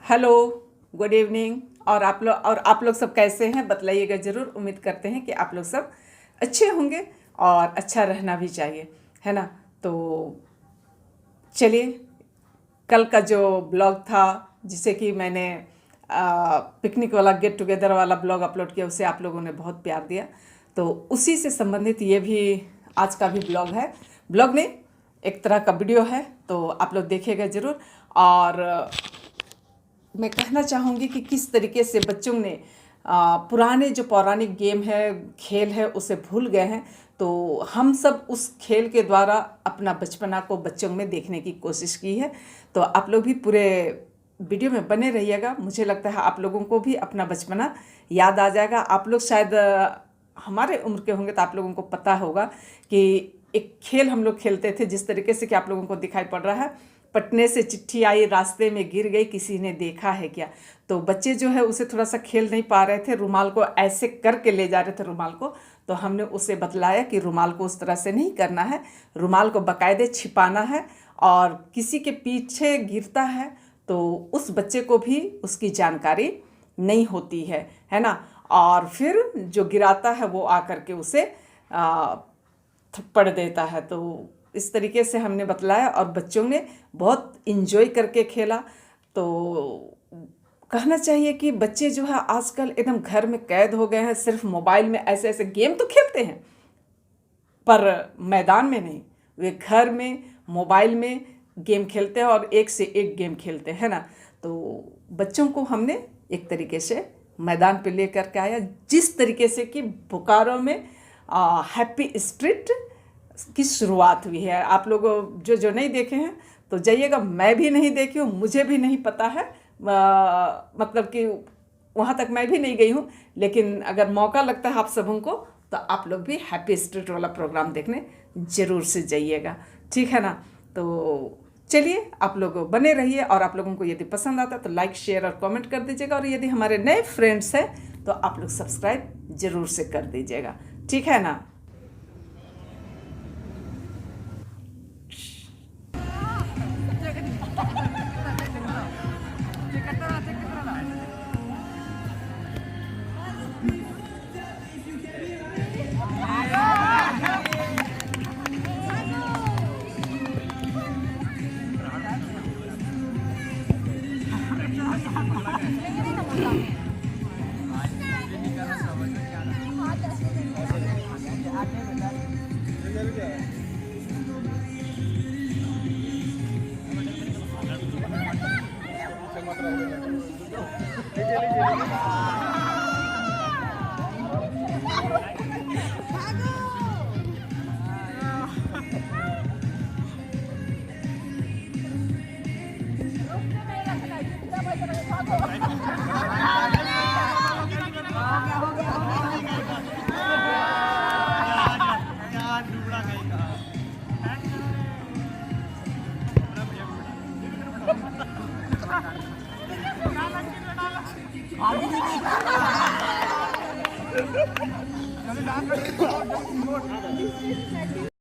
Hello, good evening. और आप लोग सब कैसे हैं बतलाइएगा ज़रूर। उम्मीद करते हैं कि आप लोग सब अच्छे होंगे और अच्छा रहना भी चाहिए, है ना। तो चलिए, कल का जो ब्लॉग था जिसे कि मैंने पिकनिक वाला गेट टुगेदर वाला ब्लॉग अपलोड किया, उसे आप लोगों ने बहुत प्यार दिया। तो उसी से संबंधित ये भी आज का भी ब्लॉग है। ब्लॉग नहीं, एक तरह का वीडियो है, तो आप लोग देखिएगा ज़रूर। और मैं कहना चाहूँगी कि किस तरीके से बच्चों ने पुराने जो पौराणिक गेम है, खेल है, उसे भूल गए हैं। तो हम सब उस खेल के द्वारा अपना बचपना को बच्चों में देखने की कोशिश की है। तो आप लोग भी पूरे वीडियो में बने रहिएगा। मुझे लगता है आप लोगों को भी अपना बचपना याद आ जाएगा। आप लोग शायद हमारे उम्र के होंगे तो आप लोगों को पता होगा कि एक खेल हम लोग खेलते थे, जिस तरीके से कि आप लोगों को दिखाई पड़ रहा है। पटने से चिट्ठी आई, रास्ते में गिर गई, किसी ने देखा है क्या। तो बच्चे जो है उसे थोड़ा सा खेल नहीं पा रहे थे, रुमाल को ऐसे करके ले जा रहे थे रुमाल को। तो हमने उसे बतलाया कि रुमाल को उस तरह से नहीं करना है, रुमाल को बाकायदे छिपाना है। और किसी के पीछे गिरता है तो उस बच्चे को भी उसकी जानकारी नहीं होती है ना। और फिर जो गिराता है वो आकर के उसे थप्पड़ देता है। तो इस तरीके से हमने बतलाया और बच्चों ने बहुत इन्जॉय करके खेला। तो कहना चाहिए कि बच्चे जो है आजकल एकदम घर में कैद हो गए हैं, सिर्फ मोबाइल में ऐसे ऐसे गेम तो खेलते हैं पर मैदान में नहीं। वे घर में मोबाइल में गेम खेलते हैं और एक से एक गेम खेलते हैं ना। तो बच्चों को हमने एक तरीके से मैदान पे लेकर के आया, जिस तरीके से कि बोकारो में हैप्पी स्ट्रीट की शुरुआत हुई है। आप लोग जो जो नहीं देखे हैं तो जाइएगा। मैं भी नहीं देखी हूँ, मुझे भी नहीं पता है, मतलब कि वहाँ तक मैं भी नहीं गई हूँ। लेकिन अगर मौका लगता है आप सबों को तो आप लोग भी हैप्पी स्ट्रीट वाला प्रोग्राम देखने ज़रूर से जाइएगा, ठीक है ना। तो चलिए, आप लोग बने रहिए। और आप लोगों को यदि पसंद आता तो लाइक, शेयर और कमेंट कर दीजिएगा। और यदि हमारे नए फ्रेंड्स हैं तो आप लोग सब्सक्राइब ज़रूर से कर दीजिएगा, ठीक है ना।